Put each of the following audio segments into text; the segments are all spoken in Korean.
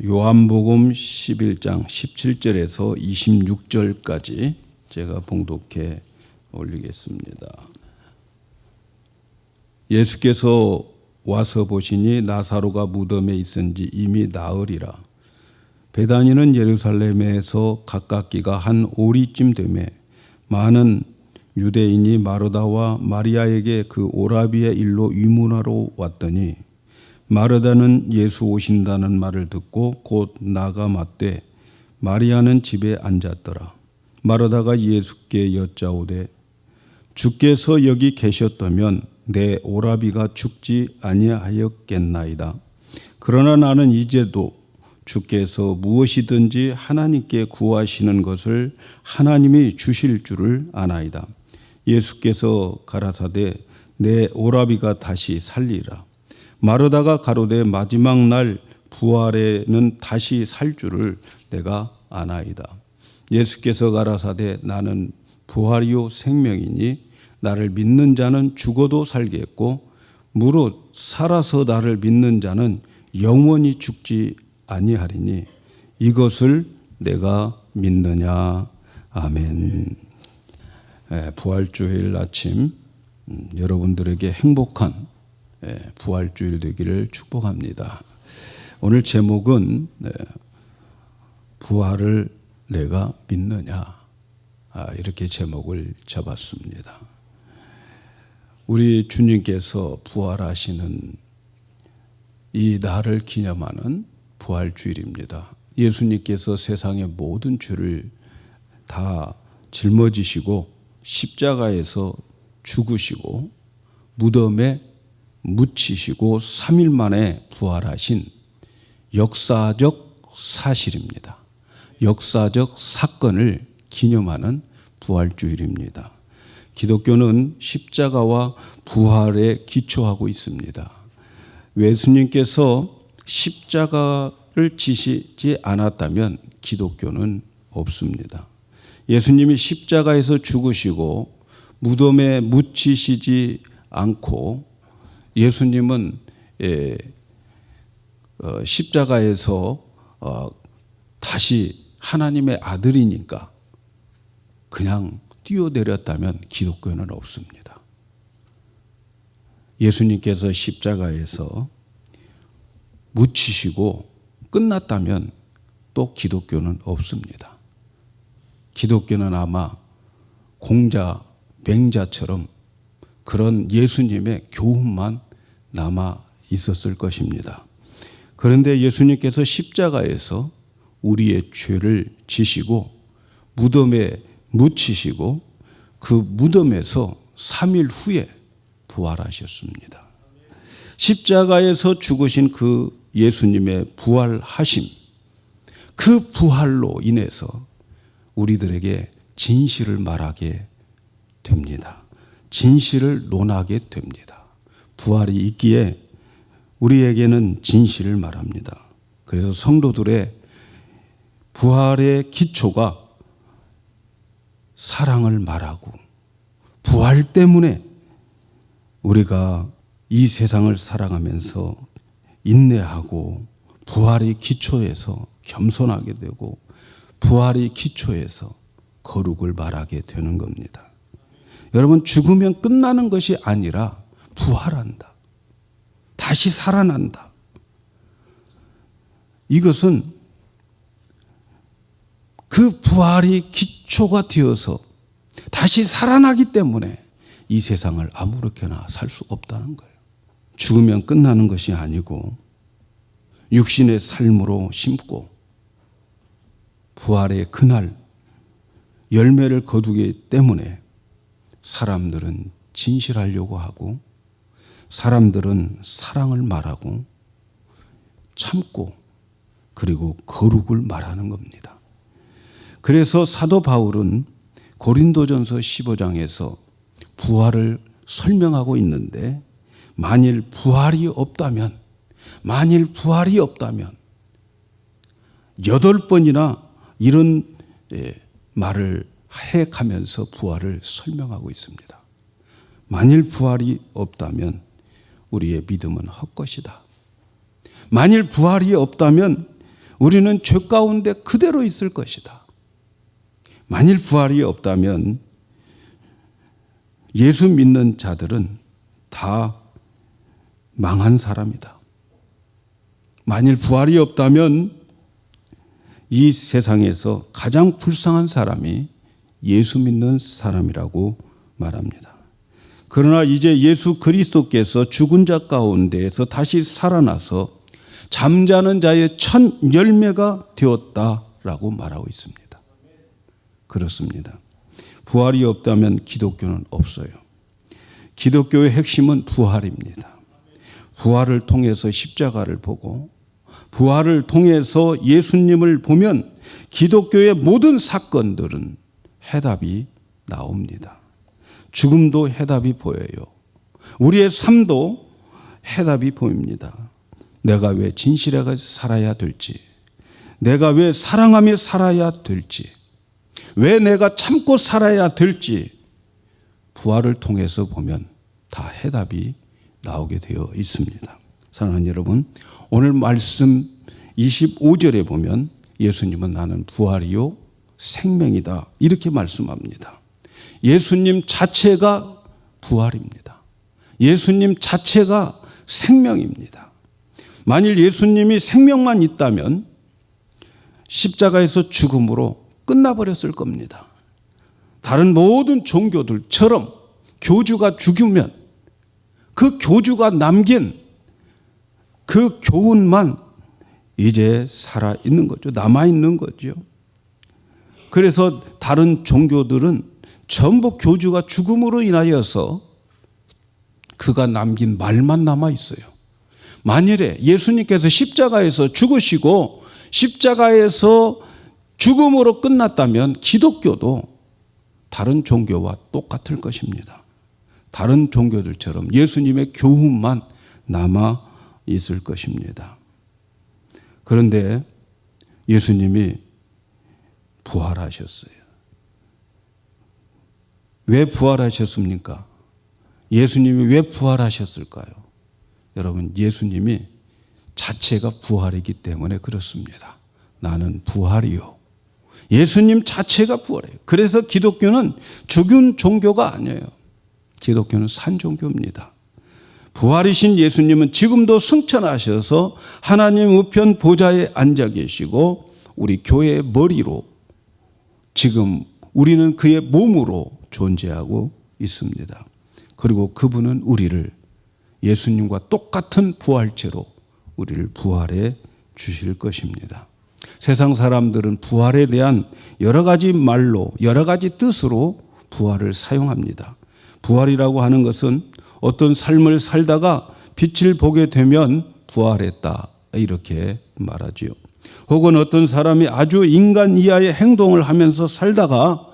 요한복음 11장 17절에서 26절까지 제가 봉독해 올리겠습니다. 예수께서 와서 보시니 나사로가 무덤에 있은지 이미 나흘이라. 베다니는 예루살렘에서 가깝기가 한 오리쯤 되매 많은 유대인이 마르다와 마리아에게 그 오라비의 일로 위문하러 왔더니 마르다는 예수 오신다는 말을 듣고 곧 나가 맞되 마리아는 집에 앉았더라. 마르다가 예수께 여짜오되 주께서 여기 계셨다면 내 오라비가 죽지 아니하였겠나이다. 그러나 나는 이제도 주께서 무엇이든지 하나님께 구하시는 것을 하나님이 주실 줄을 아나이다. 예수께서 가라사대 내 오라비가 다시 살리라. 마르다가 가로되 마지막 날 부활에는 다시 살 줄을 내가 아나이다. 예수께서 가라사대 나는 부활이요 생명이니 나를 믿는 자는 죽어도 살겠고 무릇 살아서 나를 믿는 자는 영원히 죽지 아니하리니 이것을 내가 믿느냐. 아멘. 부활주일 아침 여러분들에게 행복한 부활주일 되기를 축복합니다. 오늘 제목은 부활을 내가 믿느냐, 이렇게 제목을 잡았습니다. 우리 주님께서 부활하시는 이 날을 기념하는 부활주일입니다. 예수님께서 세상의 모든 죄를 다 짊어지시고 십자가에서 죽으시고 무덤에 묻히시고 3일 만에 부활하신 역사적 사실입니다. 역사적 사건을 기념하는 부활주일입니다. 기독교는 십자가와 부활에 기초하고 있습니다. 예수님께서 십자가를 지시지 않았다면 기독교는 없습니다. 예수님이 십자가에서 죽으시고 무덤에 묻히시지 않고 예수님은 십자가에서 다시 하나님의 아들이니까 그냥 뛰어내렸다면 기독교는 없습니다. 예수님께서 십자가에서 묻히시고 끝났다면 또 기독교는 없습니다. 기독교는 아마 공자, 맹자처럼 그런 예수님의 교훈만 남아 있었을 것입니다. 그런데 예수님께서 십자가에서 우리의 죄를 지시고 무덤에 묻히시고 그 무덤에서 3일 후에 부활하셨습니다. 십자가에서 죽으신 그 예수님의 부활하심, 그 부활로 인해서 우리들에게 진실을 말하게 됩니다. 진실을 논하게 됩니다. 부활이 있기에 우리에게는 진실을 말합니다. 그래서 성도들의 부활의 기초가 사랑을 말하고 부활 때문에 우리가 이 세상을 살아가면서 인내하고 부활의 기초에서 겸손하게 되고 부활의 기초에서 거룩을 말하게 되는 겁니다. 여러분, 죽으면 끝나는 것이 아니라 부활한다. 다시 살아난다. 이것은 그 부활이 기초가 되어서 다시 살아나기 때문에 이 세상을 아무렇게나 살 수 없다는 거예요. 죽으면 끝나는 것이 아니고 육신의 삶으로 심고 부활의 그날 열매를 거두기 때문에 사람들은 진실하려고 하고 사람들은 사랑을 말하고 참고 그리고 거룩을 말하는 겁니다. 그래서 사도 바울은 고린도전서 15장에서 부활을 설명하고 있는데 만일 부활이 없다면 8번이나 이런 말을 해가면서 부활을 설명하고 있습니다. 만일 부활이 없다면 우리의 믿음은 헛것이다. 만일 부활이 없다면 우리는 죄 가운데 그대로 있을 것이다. 만일 부활이 없다면 예수 믿는 자들은 다 망한 사람이다. 만일 부활이 없다면 이 세상에서 가장 불쌍한 사람이 예수 믿는 사람이라고 말합니다. 그러나 이제 예수 그리스도께서 죽은 자 가운데에서 다시 살아나서 잠자는 자의 첫 열매가 되었다라고 말하고 있습니다. 그렇습니다. 부활이 없다면 기독교는 없어요. 기독교의 핵심은 부활입니다. 부활을 통해서 십자가를 보고 부활을 통해서 예수님을 보면 기독교의 모든 사건들은 해답이 나옵니다. 죽음도 해답이 보여요. 우리의 삶도 해답이 보입니다. 내가 왜 진실하게 살아야 될지, 내가 왜 사랑하며 살아야 될지, 왜 내가 참고 살아야 될지 부활을 통해서 보면 다 해답이 나오게 되어 있습니다. 사랑하는 여러분, 오늘 말씀 25절에 보면 예수님은 나는 부활이요 생명이다 이렇게 말씀합니다. 예수님 자체가 부활입니다. 예수님 자체가 생명입니다. 만일 예수님이 생명만 있다면 십자가에서 죽음으로 끝나버렸을 겁니다. 다른 모든 종교들처럼 교주가 죽으면 그 교주가 남긴 그 교훈만 이제 살아있는 거죠. 남아있는 거죠. 그래서 다른 종교들은 전부 교주가 죽음으로 인하여서 그가 남긴 말만 남아있어요. 만일에 예수님께서 십자가에서 죽으시고 십자가에서 죽음으로 끝났다면 기독교도 다른 종교와 똑같을 것입니다. 다른 종교들처럼 예수님의 교훈만 남아 있을 것입니다. 그런데 예수님이 부활하셨어요. 왜 부활하셨습니까? 예수님이 왜 부활하셨을까요? 여러분, 예수님이 자체가 부활이기 때문에 그렇습니다. 나는 부활이요. 예수님 자체가 부활이에요. 그래서 기독교는 죽은 종교가 아니에요. 기독교는 산 종교입니다. 부활이신 예수님은 지금도 승천하셔서 하나님 우편 보좌에 앉아 계시고 우리 교회의 머리로 지금 우리는 그의 몸으로 존재하고 있습니다. 그리고 그분은 우리를 예수님과 똑같은 부활체로 우리를 부활해 주실 것입니다. 세상 사람들은 부활에 대한 여러 가지 말로 여러 가지 뜻으로 부활을 사용합니다. 부활이라고 하는 것은 어떤 삶을 살다가 빛을 보게 되면 부활했다 이렇게 말하지요. 혹은 어떤 사람이 아주 인간 이하의 행동을 하면서 살다가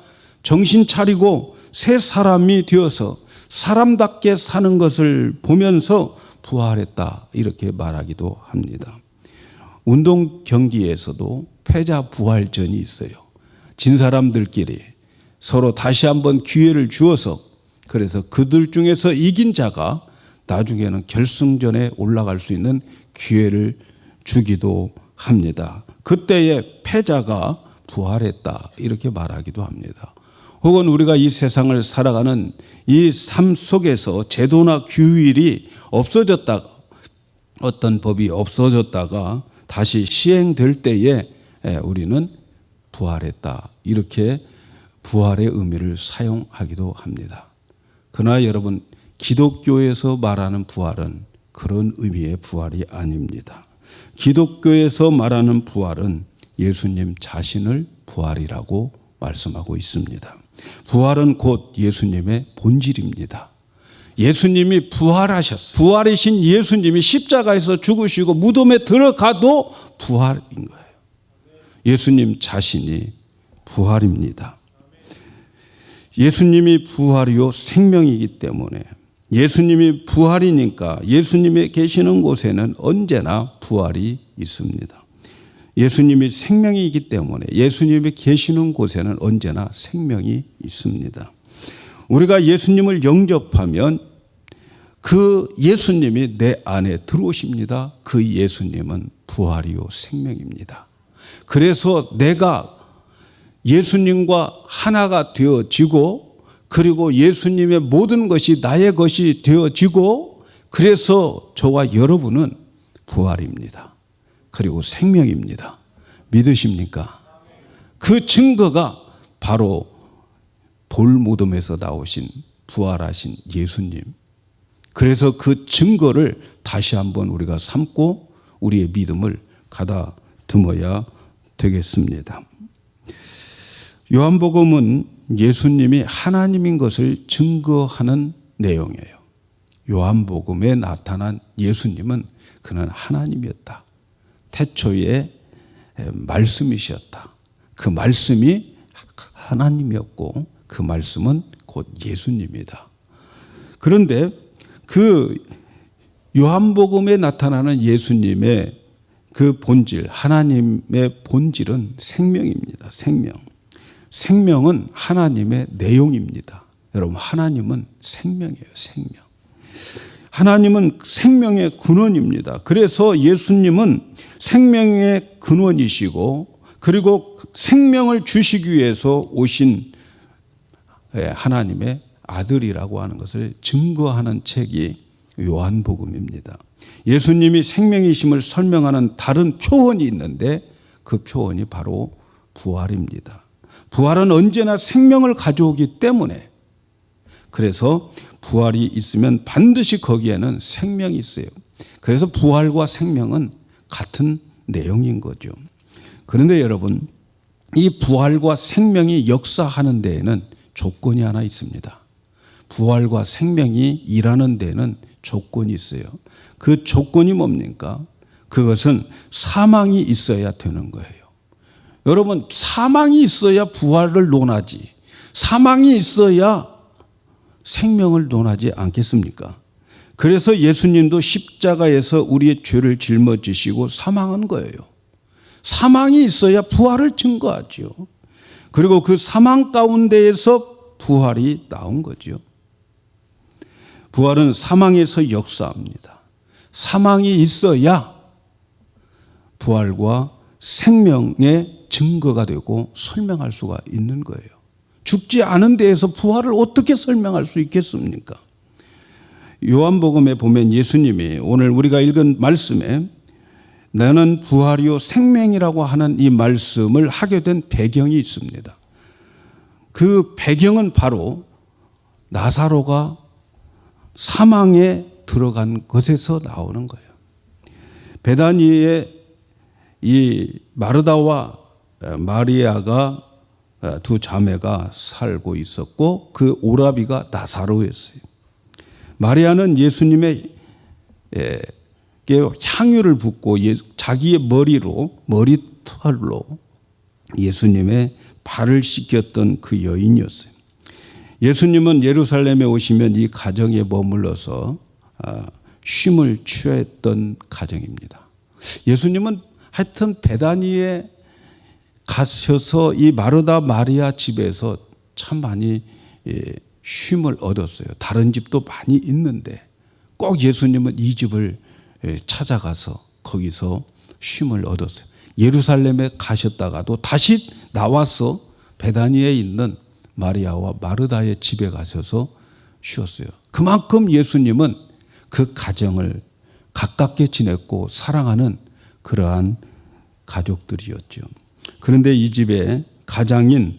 정신 차리고 새 사람이 되어서 사람답게 사는 것을 보면서 부활했다 이렇게 말하기도 합니다. 운동 경기에서도 패자 부활전이 있어요. 진 사람들끼리 서로 다시 한번 기회를 주어서 그래서 그들 중에서 이긴 자가 나중에는 결승전에 올라갈 수 있는 기회를 주기도 합니다. 그때의 패자가 부활했다 이렇게 말하기도 합니다. 혹은 우리가 이 세상을 살아가는 이 삶 속에서 제도나 규율이 없어졌다가 어떤 법이 없어졌다가 다시 시행될 때에 우리는 부활했다 이렇게 부활의 의미를 사용하기도 합니다. 그러나 여러분, 기독교에서 말하는 부활은 그런 의미의 부활이 아닙니다. 기독교에서 말하는 부활은 예수님 자신을 부활이라고 말씀하고 있습니다. 부활은 곧 예수님의 본질입니다. 예수님이 부활하셨어요. 부활이신 예수님이 십자가에서 죽으시고 무덤에 들어가도 부활인 거예요. 예수님 자신이 부활입니다. 예수님이 부활이요 생명이기 때문에 예수님이 부활이니까 예수님이 계시는 곳에는 언제나 부활이 있습니다. 예수님이 생명이기 때문에 예수님이 계시는 곳에는 언제나 생명이 있습니다. 우리가 예수님을 영접하면 그 예수님이 내 안에 들어오십니다. 그 예수님은 부활이요 생명입니다. 그래서 내가 예수님과 하나가 되어지고 그리고 예수님의 모든 것이 나의 것이 되어지고 그래서 저와 여러분은 부활입니다. 그리고 생명입니다. 믿으십니까? 그 증거가 바로 돌무덤에서 나오신 부활하신 예수님. 그래서 그 증거를 다시 한번 우리가 삼고 우리의 믿음을 가다듬어야 되겠습니다. 요한복음은 예수님이 하나님인 것을 증거하는 내용이에요. 요한복음에 나타난 예수님은 그는 하나님이었다. 태초에 말씀이셨다. 그 말씀이 하나님이었고 그 말씀은 곧 예수님이다. 그런데 그 요한복음에 나타나는 예수님의 그 본질, 하나님의 본질은 생명입니다. 생명. 생명은 하나님의 내용입니다. 여러분, 하나님은 생명이에요. 생명. 하나님은 생명의 근원입니다. 그래서 예수님은 생명의 근원이시고 그리고 생명을 주시기 위해서 오신 하나님의 아들이라고 하는 것을 증거하는 책이 요한복음입니다. 예수님이 생명이심을 설명하는 다른 표현이 있는데 그 표현이 바로 부활입니다. 부활은 언제나 생명을 가져오기 때문에 그래서 부활이 있으면 반드시 거기에는 생명이 있어요. 그래서 부활과 생명은 같은 내용인 거죠. 그런데 여러분, 이 부활과 생명이 역사하는 데에는 조건이 하나 있습니다. 부활과 생명이 일하는 데에는 조건이 있어요. 그 조건이 뭡니까? 그것은 사망이 있어야 되는 거예요. 여러분, 사망이 있어야 부활을 논하지. 사망이 있어야 생명을 논하지 않겠습니까? 그래서 예수님도 십자가에서 우리의 죄를 짊어지시고 사망한 거예요. 사망이 있어야 부활을 증거하죠. 그리고 그 사망 가운데에서 부활이 나온 거죠. 부활은 사망에서 역사합니다. 사망이 있어야 부활과 생명의 증거가 되고 설명할 수가 있는 거예요. 죽지 않은 데에서 부활을 어떻게 설명할 수 있겠습니까? 요한복음에 보면 예수님이 오늘 우리가 읽은 말씀에 나는 부활이요 생명이라고 하는 이 말씀을 하게 된 배경이 있습니다. 그 배경은 바로 나사로가 사망에 들어간 것에서 나오는 거예요. 베다니에 이 마르다와 마리아가 두 자매가 살고 있었고 그 오라비가 나사로였어요. 마리아는 예수님의 향유를 붓고 자기의 머리털로 예수님의 발을 씻겼던 그 여인이었어요. 예수님은 예루살렘에 오시면 이 가정에 머물러서 쉼을 취했던 가정입니다. 예수님은 하여튼 베다니에 가셔서 이 마르다 마리아 집에서 참 많이 쉼을 얻었어요. 다른 집도 많이 있는데 꼭 예수님은 이 집을 찾아가서 거기서 쉼을 얻었어요. 예루살렘에 가셨다가도 다시 나와서 베다니에 있는 마리아와 마르다의 집에 가셔서 쉬었어요. 그만큼 예수님은 그 가정을 가깝게 지냈고 사랑하는 그러한 가족들이었죠. 그런데 이 집에 가장인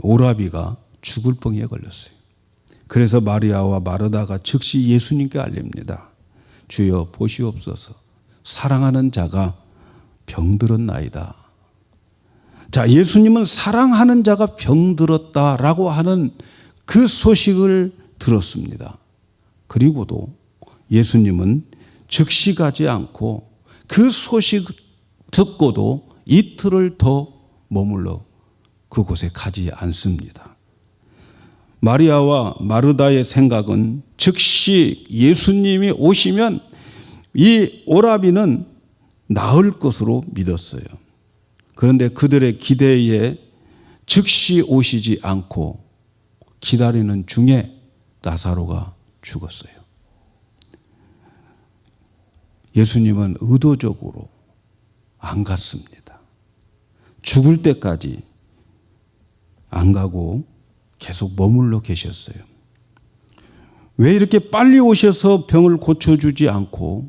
오라비가 죽을 병에 걸렸어요. 그래서 마리아와 마르다가 즉시 예수님께 알립니다. 주여 보시옵소서, 사랑하는 자가 병들었나이다. 자, 예수님은 사랑하는 자가 병들었다라고 하는 그 소식을 들었습니다. 그리고도 예수님은 즉시 가지 않고 그 소식 듣고도 이틀을 더 머물러 그곳에 가지 않습니다. 마리아와 마르다의 생각은 즉시 예수님이 오시면 이 오라비는 나을 것으로 믿었어요. 그런데 그들의 기대에 즉시 오시지 않고 기다리는 중에 나사로가 죽었어요. 예수님은 의도적으로 안 갔습니다. 죽을 때까지 안 가고 계속 머물러 계셨어요. 왜 이렇게 빨리 오셔서 병을 고쳐주지 않고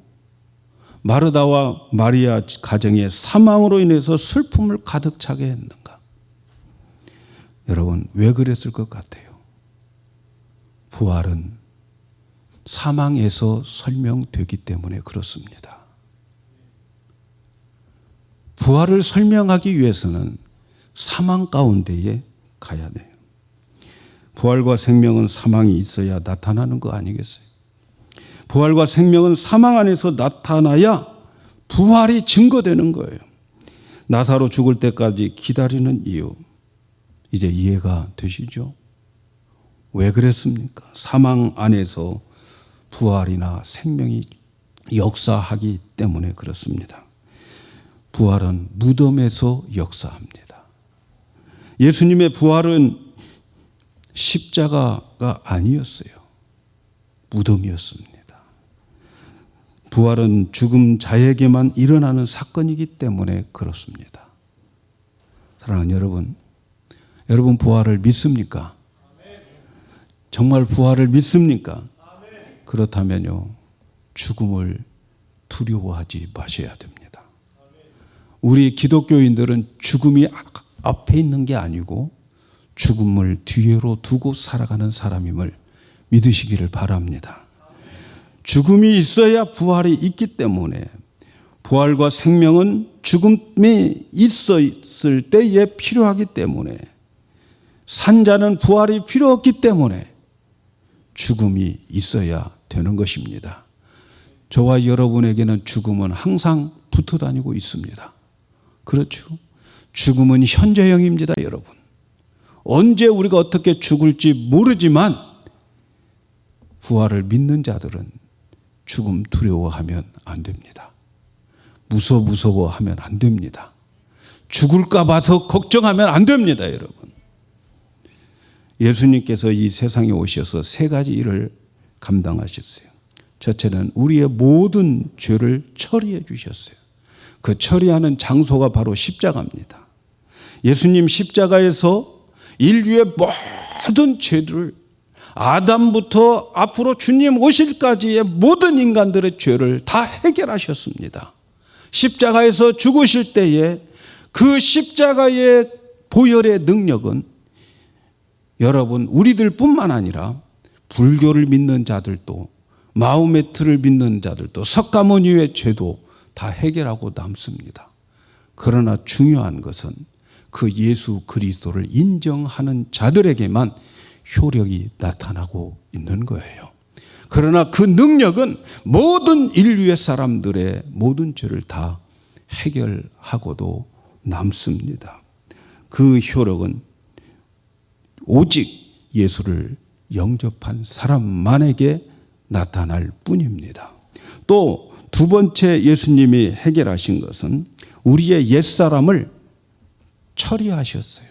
마르다와 마리아 가정의 사망으로 인해서 슬픔을 가득 차게 했는가? 여러분, 왜 그랬을 것 같아요? 부활은 사망에서 설명되기 때문에 그렇습니다. 부활을 설명하기 위해서는 사망 가운데에 가야 돼요. 부활과 생명은 사망이 있어야 나타나는 거 아니겠어요? 부활과 생명은 사망 안에서 나타나야 부활이 증거되는 거예요. 나사로 죽을 때까지 기다리는 이유, 이제 이해가 되시죠? 왜 그랬습니까? 사망 안에서 부활이나 생명이 역사하기 때문에 그렇습니다. 부활은 무덤에서 역사합니다. 예수님의 부활은 십자가가 아니었어요. 무덤이었습니다. 부활은 죽음 자에게만 일어나는 사건이기 때문에 그렇습니다. 사랑하는 여러분, 여러분 부활을 믿습니까? 정말 부활을 믿습니까? 그렇다면요, 죽음을 두려워하지 마셔야 됩니다. 우리 기독교인들은 죽음이 앞에 있는 게 아니고 죽음을 뒤로 두고 살아가는 사람임을 믿으시기를 바랍니다. 죽음이 있어야 부활이 있기 때문에 부활과 생명은 죽음이 있었을 때에 필요하기 때문에 산자는 부활이 필요 없기 때문에 죽음이 있어야 되는 것입니다. 저와 여러분에게는 죽음은 항상 붙어 다니고 있습니다. 그렇죠? 죽음은 현재형입니다, 여러분. 언제 우리가 어떻게 죽을지 모르지만 부활을 믿는 자들은 죽음 두려워하면 안 됩니다. 무서워하면 안 됩니다. 죽을까 봐서 걱정하면 안 됩니다, 여러분. 예수님께서 이 세상에 오셔서 세 가지 일을 감당하셨어요. 첫째는 우리의 모든 죄를 처리해 주셨어요. 그 처리하는 장소가 바로 십자가입니다. 예수님 십자가에서 인류의 모든 죄들을 아담부터 앞으로 주님 오실까지의 모든 인간들의 죄를 다 해결하셨습니다. 십자가에서 죽으실 때에 그 십자가의 보혈의 능력은 여러분 우리들 뿐만 아니라 불교를 믿는 자들도 마호메트를 믿는 자들도 석가모니의 죄도 다 해결하고 남습니다. 그러나 중요한 것은 그 예수 그리스도를 인정하는 자들에게만 효력이 나타나고 있는 거예요. 그러나 그 능력은 모든 인류의 사람들의 모든 죄를 다 해결하고도 남습니다. 그 효력은 오직 예수를 영접한 사람만에게 나타날 뿐입니다. 또 두 번째 예수님이 해결하신 것은 우리의 옛사람을 처리하셨어요.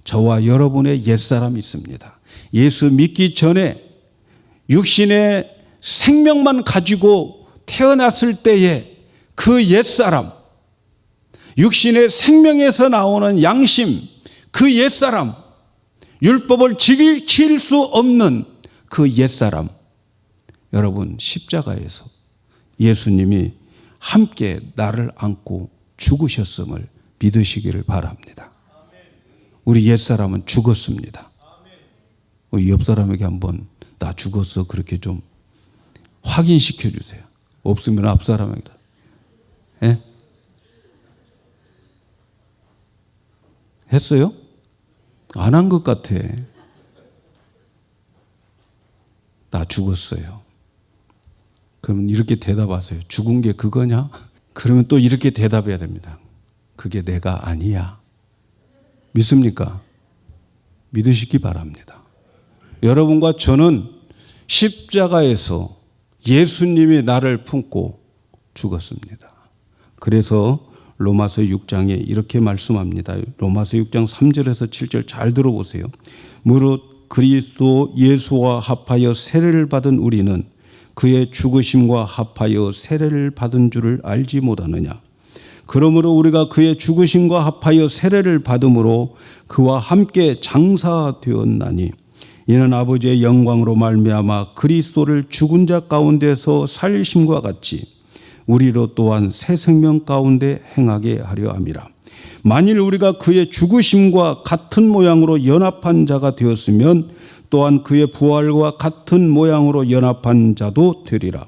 저와 여러분의 옛사람이 있습니다. 예수 믿기 전에 육신의 생명만 가지고 태어났을 때의 그 옛사람, 육신의 생명에서 나오는 양심, 그 옛사람, 율법을 지킬 수 없는 그 옛사람, 여러분 십자가에서 예수님이 함께 나를 안고 죽으셨음을 믿으시기를 바랍니다. 우리 옛사람은 죽었습니다. 옆 사람에게 한번 나 죽었어 그렇게 좀 확인시켜 주세요. 없으면 앞 사람에게. 예? 했어요? 안 한 것 같아. 나 죽었어요. 그러면 이렇게 대답하세요. 죽은 게 그거냐? 그러면 또 이렇게 대답해야 됩니다. 그게 내가 아니야. 믿습니까? 믿으시기 바랍니다. 여러분과 저는 십자가에서 예수님이 나를 품고 죽었습니다. 그래서 로마서 6장에 이렇게 말씀합니다. 로마서 6장 3절에서 7절 잘 들어보세요. 무릇 그리스도 예수와 합하여 세례를 받은 우리는 그의 죽으심과 합하여 세례를 받은 줄을 알지 못하느냐. 그러므로 우리가 그의 죽으심과 합하여 세례를 받음으로 그와 함께 장사되었나니 이는 아버지의 영광으로 말미암아 그리스도를 죽은 자 가운데서 살리심과 같이 우리로 또한 새 생명 가운데 행하게 하려 함이라. 만일 우리가 그의 죽으심과 같은 모양으로 연합한 자가 되었으면 또한 그의 부활과 같은 모양으로 연합한 자도 되리라.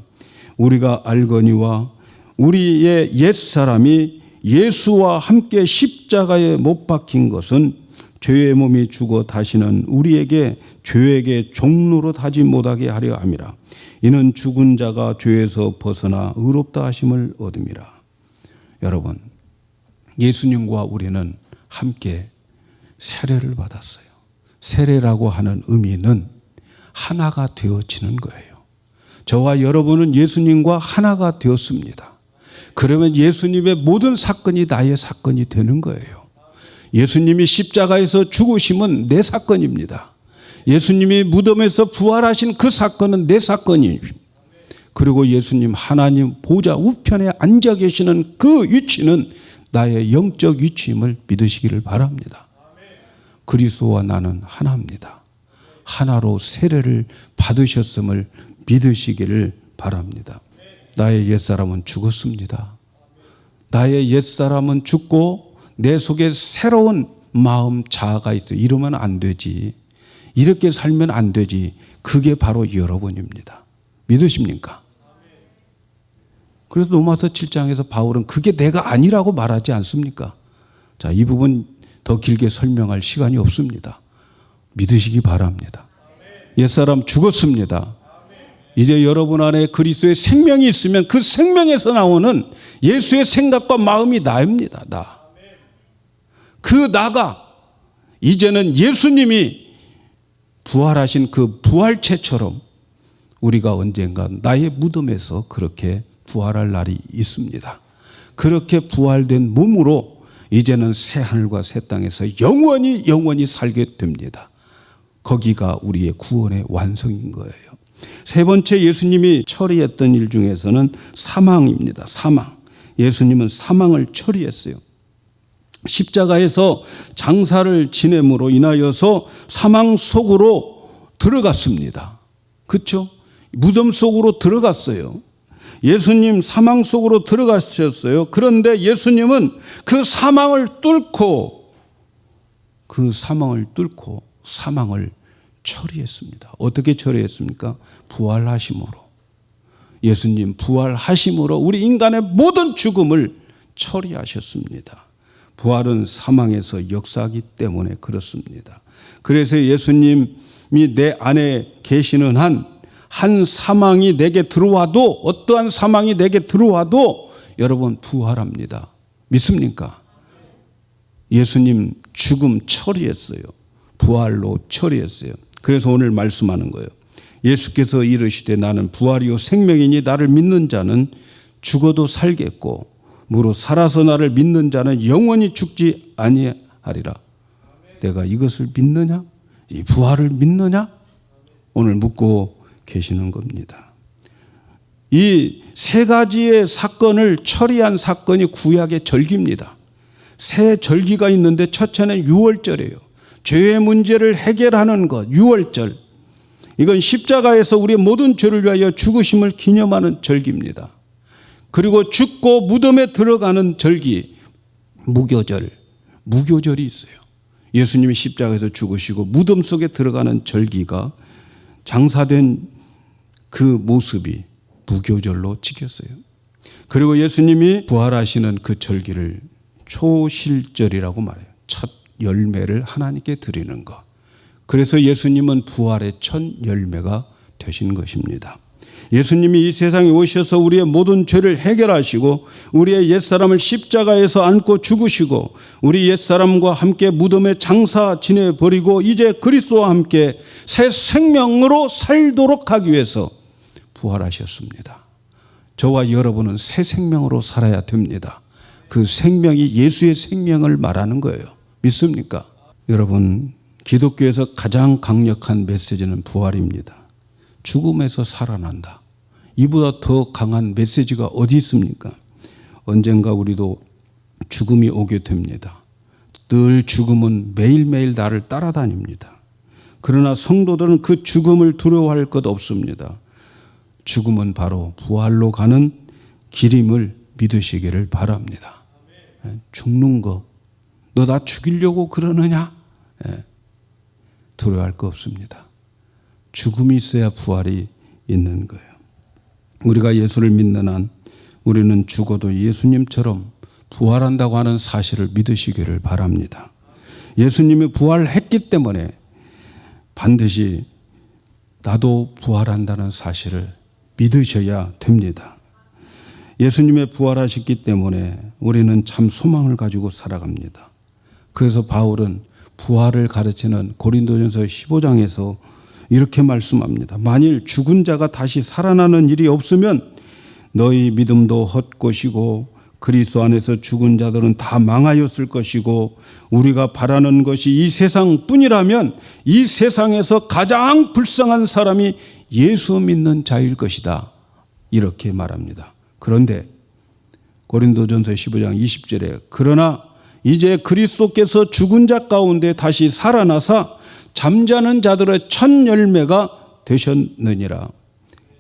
우리가 알거니와 우리의 옛사람이 예수와 함께 십자가에 못 박힌 것은 죄의 몸이 죽어 다시는 우리에게 죄에게 종로로 하지 못하게 하려 함이라. 이는 죽은 자가 죄에서 벗어나 의롭다 하심을 얻음이라. 여러분, 예수님과 우리는 함께 세례를 받았어요. 세례라고 하는 의미는 하나가 되어지는 거예요. 저와 여러분은 예수님과 하나가 되었습니다. 그러면 예수님의 모든 사건이 나의 사건이 되는 거예요. 예수님이 십자가에서 죽으심은 내 사건입니다. 예수님이 무덤에서 부활하신 그 사건은 내 사건입니다. 그리고 예수님 하나님 보좌 우편에 앉아 계시는 그 위치는 나의 영적 위치임을 믿으시기를 바랍니다. 그리스도와 나는 하나입니다. 하나로 세례를 받으셨음을 믿으시기를 바랍니다. 나의 옛사람은 죽었습니다. 나의 옛사람은 죽고 내 속에 새로운 마음 자아가 있어요. 이러면 안 되지. 이렇게 살면 안 되지. 그게 바로 여러분입니다. 믿으십니까? 그래서 로마서 7장에서 바울은 그게 내가 아니라고 말하지 않습니까? 자, 이 부분 더 길게 설명할 시간이 없습니다. 믿으시기 바랍니다. 옛사람 죽었습니다. 이제 여러분 안에 그리스도의 생명이 있으면 그 생명에서 나오는 예수의 생각과 마음이 나입니다. 나. 그 나가 이제는 예수님이 부활하신 그 부활체처럼 우리가 언젠가 나의 무덤에서 그렇게 부활할 날이 있습니다. 그렇게 부활된 몸으로 이제는 새 하늘과 새 땅에서 영원히 살게 됩니다. 거기가 우리의 구원의 완성인 거예요. 세 번째 예수님이 처리했던 일 중에서는 사망입니다. 사망. 예수님은 사망을 처리했어요. 십자가에서 장사를 지냄으로 인하여서 사망 속으로 들어갔습니다. 그렇죠? 무덤 속으로 들어갔어요. 예수님 사망 속으로 들어가셨어요. 그런데 예수님은 그 사망을 뚫고 사망을 처리했습니다. 어떻게 처리했습니까? 부활하심으로. 예수님 부활하심으로 우리 인간의 모든 죽음을 처리하셨습니다. 부활은 사망에서 역사하기 때문에 그렇습니다. 그래서 예수님이 내 안에 계시는 한 사망이 내게 들어와도, 어떠한 사망이 내게 들어와도 여러분 부활합니다. 믿습니까? 예수님 죽음 처리했어요. 부활로 처리했어요. 그래서 오늘 말씀하는 거예요. 예수께서 이르시되 나는 부활이요 생명이니 나를 믿는 자는 죽어도 살겠고 무릇 살아서 나를 믿는 자는 영원히 죽지 아니하리라. 내가 이것을 믿느냐? 이 부활을 믿느냐? 오늘 묻고 계시는 겁니다. 이 세 가지의 사건을 처리한 사건이 구약의 절기입니다. 세 절기가 있는데 첫째는 유월절이에요. 죄의 문제를 해결하는 것, 유월절. 이건 십자가에서 우리의 모든 죄를 위하여 죽으심을 기념하는 절기입니다. 그리고 죽고 무덤에 들어가는 절기, 무교절이 있어요. 예수님이 십자가에서 죽으시고 무덤 속에 들어가는 절기가 장사된 그 모습이 무교절로 지켰어요. 그리고 예수님이 부활하시는 그 절기를 초실절이라고 말해요. 첫 열매를 하나님께 드리는 것. 그래서 예수님은 부활의 첫 열매가 되신 것입니다. 예수님이 이 세상에 오셔서 우리의 모든 죄를 해결하시고 우리의 옛사람을 십자가에서 안고 죽으시고 우리 옛사람과 함께 무덤에 장사 지내버리고 이제 그리스도와 함께 새 생명으로 살도록 하기 위해서 부활하셨습니다. 저와 여러분은 새 생명으로 살아야 됩니다. 그 생명이 예수의 생명을 말하는 거예요. 믿습니까? 여러분, 기독교에서 가장 강력한 메시지는 부활입니다. 죽음에서 살아난다. 이보다 더 강한 메시지가 어디 있습니까? 언젠가 우리도 죽음이 오게 됩니다. 늘 죽음은 매일매일 나를 따라다닙니다. 그러나 성도들은 그 죽음을 두려워할 것 없습니다. 죽음은 바로 부활로 가는 길임을 믿으시기를 바랍니다. 죽는 거, 너 나 죽이려고 그러느냐? 두려워할 거 없습니다. 죽음이 있어야 부활이 있는 거예요. 우리가 예수를 믿는 한 우리는 죽어도 예수님처럼 부활한다고 하는 사실을 믿으시기를 바랍니다. 예수님이 부활했기 때문에 반드시 나도 부활한다는 사실을 믿으셔야 됩니다. 예수님의 부활하셨기 때문에 우리는 참 소망을 가지고 살아갑니다. 그래서 바울은 부활을 가르치는 고린도전서 15장에서 이렇게 말씀합니다. 만일 죽은 자가 다시 살아나는 일이 없으면 너희 믿음도 헛것이고 그리스도 안에서 죽은 자들은 다 망하였을 것이고 우리가 바라는 것이 이 세상뿐이라면 이 세상에서 가장 불쌍한 사람이 예수 믿는 자일 것이다. 이렇게 말합니다. 그런데 고린도전서 15장 20절에 그러나 이제 그리스도께서 죽은 자 가운데 다시 살아나사 잠자는 자들의 첫 열매가 되셨느니라.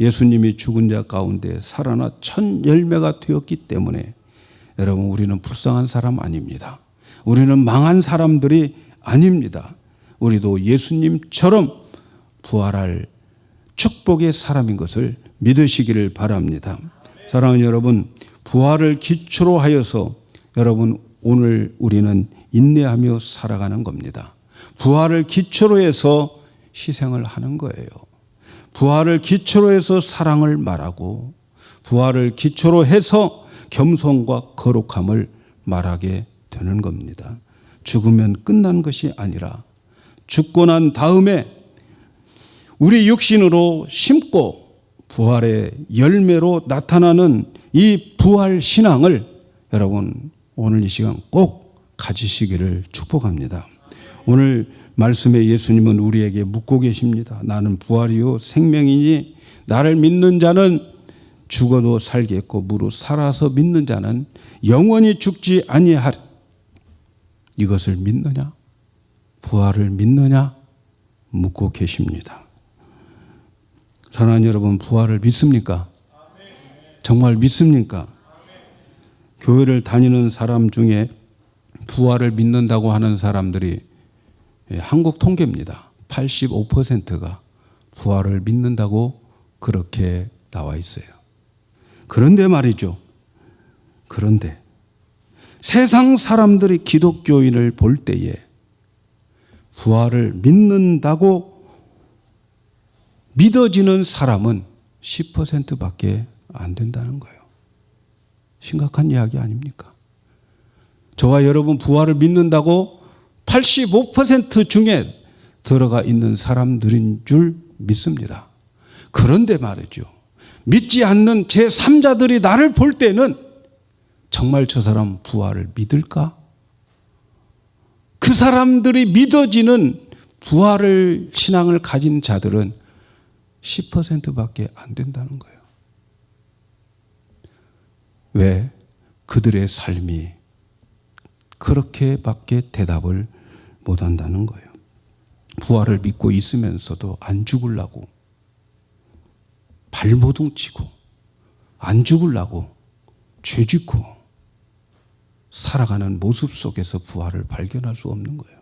예수님이 죽은 자 가운데 살아나 첫 열매가 되었기 때문에 여러분 우리는 불쌍한 사람 아닙니다. 우리는 망한 사람들이 아닙니다. 우리도 예수님처럼 부활할 축복의 사람인 것을 믿으시기를 바랍니다. 사랑하는 여러분, 부활을 기초로 하여서 여러분 오늘 우리는 인내하며 살아가는 겁니다. 부활을 기초로 해서 희생을 하는 거예요. 부활을 기초로 해서 사랑을 말하고 부활을 기초로 해서 겸손과 거룩함을 말하게 되는 겁니다. 죽으면 끝난 것이 아니라 죽고 난 다음에 우리 육신으로 심고 부활의 열매로 나타나는 이 부활 신앙을 여러분 오늘 이 시간 꼭 가지시기를 축복합니다. 오늘 말씀에 예수님은 우리에게 묻고 계십니다. 나는 부활이요 생명이니 나를 믿는 자는 죽어도 살겠고 무릇 살아서 믿는 자는 영원히 죽지 아니하리. 이것을 믿느냐? 부활을 믿느냐? 묻고 계십니다. 사랑하는 여러분, 부활을 믿습니까? 정말 믿습니까? 교회를 다니는 사람 중에 부활을 믿는다고 하는 사람들이 한국 통계입니다. 85%가 부활을 믿는다고 그렇게 나와 있어요. 그런데 말이죠. 그런데 세상 사람들이 기독교인을 볼 때에 부활을 믿는다고 믿어지는 사람은 10%밖에 안 된다는 거예요. 심각한 이야기 아닙니까? 저와 여러분 부활을 믿는다고 85% 중에 들어가 있는 사람들인 줄 믿습니다. 그런데 말이죠. 믿지 않는 제3자들이 나를 볼 때는 정말 저 사람 부활을 믿을까? 그 사람들이 믿어지는 부활을 신앙을 가진 자들은 10%밖에 안 된다는 거예요. 왜? 그들의 삶이 그렇게밖에 대답을 못한다는 거예요. 부활을 믿고 있으면서도 안 죽으려고 발버둥 치고 안 죽으려고 죄짓고 살아가는 모습 속에서 부활을 발견할 수 없는 거예요.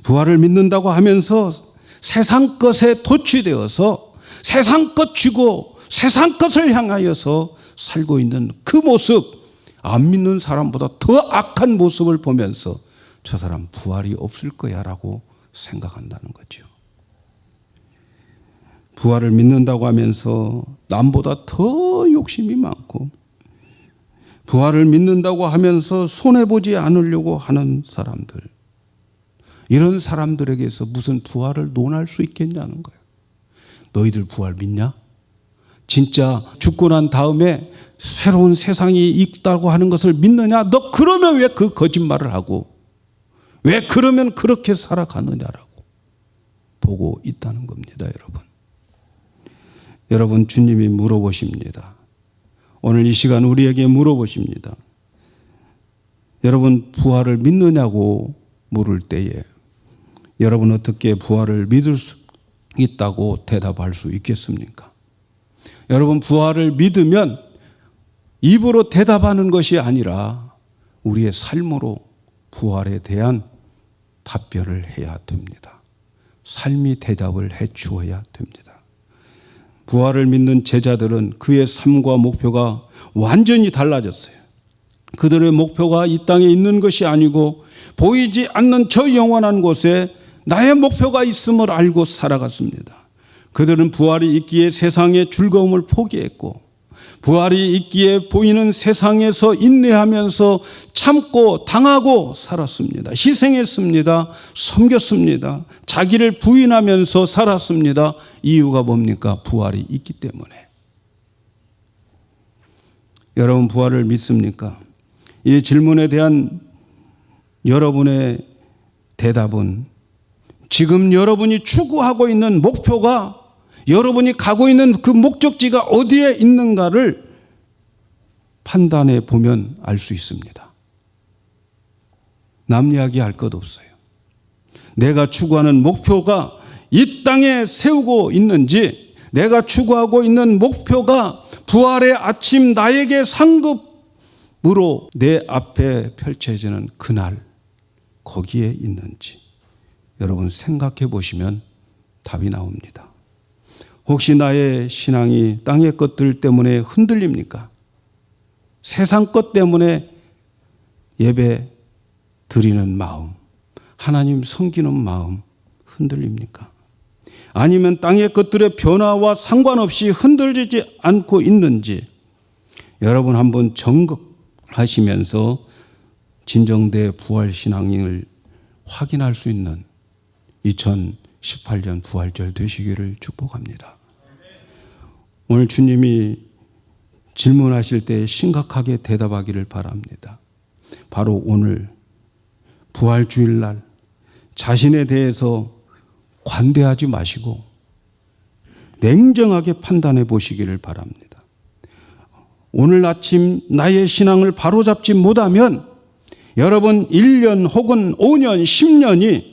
부활을 믿는다고 하면서 세상 것에 도취되어서 세상 것 쥐고 세상 것을 향하여서 살고 있는 그 모습, 안 믿는 사람보다 더 악한 모습을 보면서 저 사람 부활이 없을 거야 라고 생각한다는 거죠. 부활을 믿는다고 하면서 남보다 더 욕심이 많고 부활을 믿는다고 하면서 손해보지 않으려고 하는 사람들, 이런 사람들에게서 무슨 부활을 논할 수 있겠냐는 거예요. 너희들 부활 믿냐? 진짜 죽고 난 다음에 새로운 세상이 있다고 하는 것을 믿느냐? 너 그러면 왜 그 거짓말을 하고 왜 그러면 그렇게 살아가느냐라고 보고 있다는 겁니다, 여러분. 여러분, 주님이 물어보십니다. 오늘 이 시간 우리에게 물어보십니다. 여러분 부활을 믿느냐고 물을 때에 여러분 어떻게 부활을 믿을 수 있다고 대답할 수 있겠습니까? 여러분 부활을 믿으면 입으로 대답하는 것이 아니라 우리의 삶으로 부활에 대한 답변을 해야 됩니다. 삶이 대답을 해 주어야 됩니다. 부활을 믿는 제자들은 그의 삶과 목표가 완전히 달라졌어요. 그들의 목표가 이 땅에 있는 것이 아니고 보이지 않는 저 영원한 곳에 나의 목표가 있음을 알고 살아갔습니다. 그들은 부활이 있기에 세상의 즐거움을 포기했고 부활이 있기에 보이는 세상에서 인내하면서 참고 당하고 살았습니다. 희생했습니다. 섬겼습니다. 자기를 부인하면서 살았습니다. 이유가 뭡니까? 부활이 있기 때문에. 여러분 부활을 믿습니까? 이 질문에 대한 여러분의 대답은 지금 여러분이 추구하고 있는 목표가 여러분이 가고 있는 그 목적지가 어디에 있는가를 판단해 보면 알 수 있습니다. 남 이야기할 것 없어요. 내가 추구하는 목표가 이 땅에 세우고 있는지, 내가 추구하고 있는 목표가 부활의 아침 나에게 상급으로 내 앞에 펼쳐지는 그날 거기에 있는지 여러분 생각해 보시면 답이 나옵니다. 혹시 나의 신앙이 땅의 것들 때문에 흔들립니까? 세상 것 때문에 예배 드리는 마음, 하나님 섬기는 마음 흔들립니까? 아니면 땅의 것들의 변화와 상관없이 흔들리지 않고 있는지 여러분 한번 점검하시면서 진정된 부활신앙을 확인할 수 있는 2018년 부활절 되시기를 축복합니다. 오늘 주님이 질문하실 때 심각하게 대답하기를 바랍니다. 바로 오늘 부활주일날 자신에 대해서 관대하지 마시고 냉정하게 판단해 보시기를 바랍니다. 오늘 아침 나의 신앙을 바로잡지 못하면 여러분 1년 혹은 5년, 10년이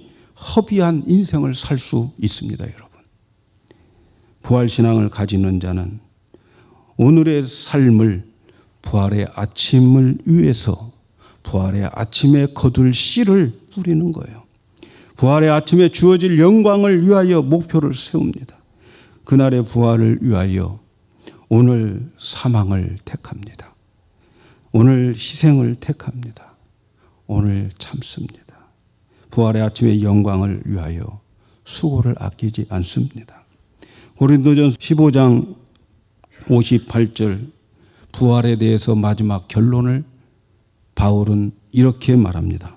허비한 인생을 살 수 있습니다, 여러분. 부활신앙을 가지는 자는 오늘의 삶을 부활의 아침을 위해서 부활의 아침에 거둘 씨를 뿌리는 거예요. 부활의 아침에 주어질 영광을 위하여 목표를 세웁니다. 그날의 부활을 위하여 오늘 사망을 택합니다. 오늘 희생을 택합니다. 오늘 참습니다. 부활의 아침의 영광을 위하여 수고를 아끼지 않습니다. 고린도전서 15장 58절 부활에 대해서 마지막 결론을 바울은 이렇게 말합니다.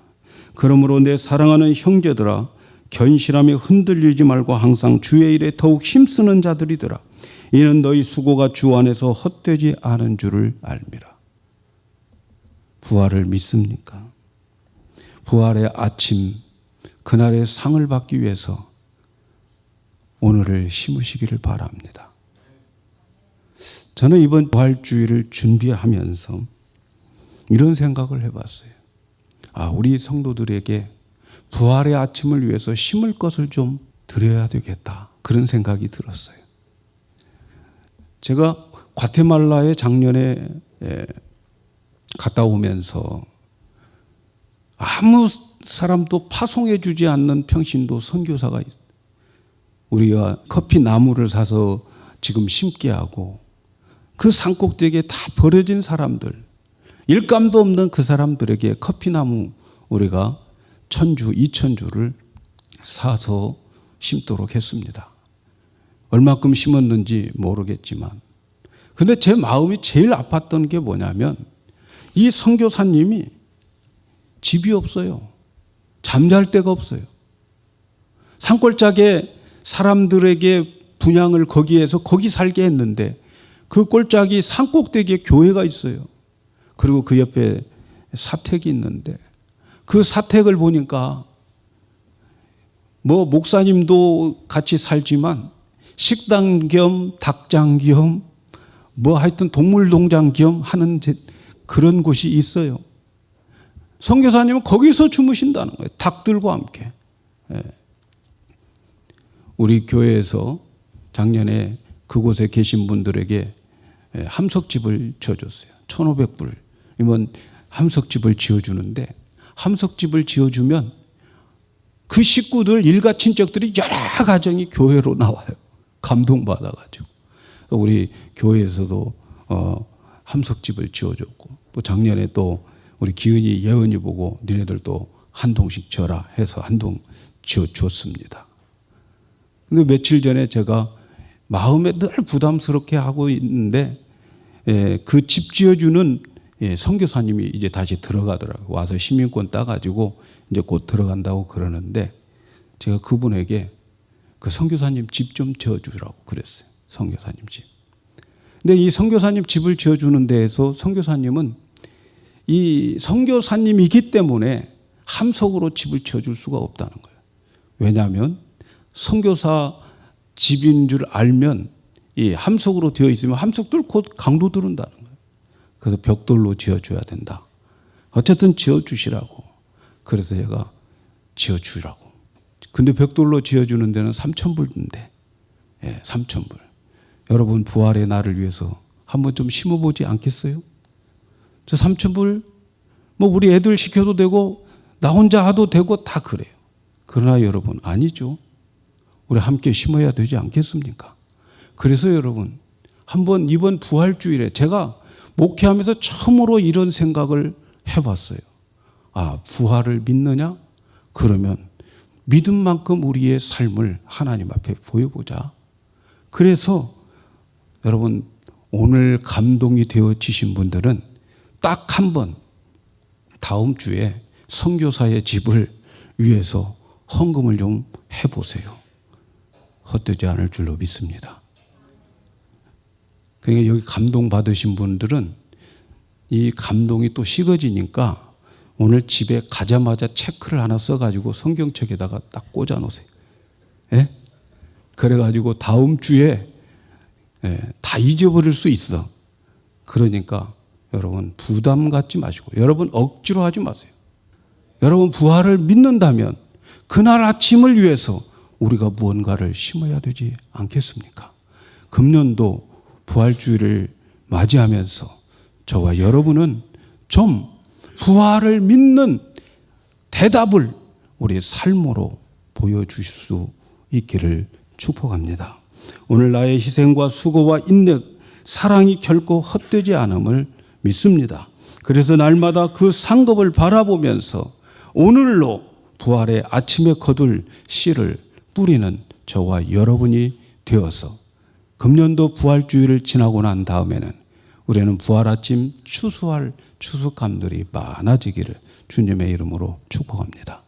그러므로 내 사랑하는 형제들아 견실함에 흔들리지 말고 항상 주의 일에 더욱 힘쓰는 자들이더라. 이는 너희 수고가 주 안에서 헛되지 않은 줄을 알미라. 부활을 믿습니까? 부활의 아침 그날의 상을 받기 위해서 오늘을 심으시기를 바랍니다. 저는 이번 부활주의를 준비하면서 이런 생각을 해봤어요. 우리 성도들에게 부활의 아침을 위해서 심을 것을 좀 드려야 되겠다. 그런 생각이 들었어요. 제가 과테말라에 작년에 갔다 오면서 아무 사람도 파송해 주지 않는 평신도 선교사가 있어요. 우리가 커피 나무를 사서 지금 심게 하고 그 산꼭대기에 다 버려진 사람들, 일감도 없는 그 사람들에게 커피나무 우리가 1000주, 2000주를 사서 심도록 했습니다. 얼마큼 심었는지 모르겠지만 근데 제 마음이 제일 아팠던 게 뭐냐면 이 선교사님이 집이 없어요. 잠잘 데가 없어요. 산골짜기에 사람들에게 분양을 거기에서 거기 살게 했는데 그 꼴짝이 산꼭대기에 교회가 있어요. 그리고 그 옆에 사택이 있는데 그 사택을 보니까 목사님도 같이 살지만 식당 겸 닭장 겸 하여튼 동물농장 겸 하는 그런 곳이 있어요. 선교사님은 거기서 주무신다는 거예요. 닭들과 함께. 예. 우리 교회에서 작년에 그곳에 계신 분들에게 함석집을 지어줬어요. 1,500불. 이번 함석집을 지어주는데, 함석집을 지어주면 그 식구들, 일가 친척들이 여러 가정이 교회로 나와요. 감동받아가지고. 우리 교회에서도 함석집을 지어줬고, 또 작년에 또 우리 기은이, 예은이 보고 니네들도 한 동씩 지어라 해서 한 동 지어줬습니다. 근데 며칠 전에 제가 마음에 늘 부담스럽게 하고 있는데, 그 집 지어주는 선교사님이 이제 다시 들어가더라고요. 와서 시민권 따가지고 이제 곧 들어간다고 그러는데, 제가 그분에게 그 선교사님 집 좀 지어주라고 그랬어요. 선교사님 집. 근데 이 선교사님 집을 지어주는 데에서 선교사님은 이 선교사님이기 때문에 함석으로 집을 지어줄 수가 없다는 거예요. 왜냐하면 선교사 집인 줄 알면 이 함석으로 되어 있으면 함석들 곧 강도 들은다는 거예요. 그래서 벽돌로 지어줘야 된다. 어쨌든 지어주시라고. 그래서 제가 지어주라고. 근데 벽돌로 지어주는 데는 3,000불인데, 3,000불. 여러분, 부활의 날을 위해서 한번 좀 심어보지 않겠어요? 저 3,000불, 뭐 우리 애들 시켜도 되고 나 혼자 하도 되고 다 그래요. 그러나 여러분, 아니죠. 우리 함께 심어야 되지 않겠습니까? 그래서 여러분, 한번 이번 부활주일에 제가 목회하면서 처음으로 이런 생각을 해봤어요. 아, 부활을 믿느냐? 그러면 믿은 만큼 우리의 삶을 하나님 앞에 보여보자. 그래서 여러분, 오늘 감동이 되어지신 분들은 딱 한 번 다음 주에 선교사의 집을 위해서 헌금을 좀 해보세요. 헛되지 않을 줄로 믿습니다. 그러니까 여기 감동 받으신 분들은 이 감동이 또 식어지니까 오늘 집에 가자마자 체크를 하나 써가지고 성경책에다가 딱 꽂아 놓으세요. 예? 그래가지고 다음 주에 다 잊어버릴 수 있어. 그러니까 여러분 부담 갖지 마시고, 여러분 억지로 하지 마세요. 여러분 부활을 믿는다면 그날 아침을 위해서 우리가 무언가를 심어야 되지 않겠습니까? 금년도 부활주의를 맞이하면서 저와 여러분은 좀 부활을 믿는 대답을 우리의 삶으로 보여주실 수 있기를 축복합니다. 오늘 나의 희생과 수고와 인내, 사랑이 결코 헛되지 않음을 믿습니다. 그래서 날마다 그 상급을 바라보면서 오늘로 부활의 아침에 거둘 씨를 뿌리는 저와 여러분이 되어서 금년도 부활주의를 지나고 난 다음에는 우리는 부활 아침 추수할 추수감들이 많아지기를 주님의 이름으로 축복합니다.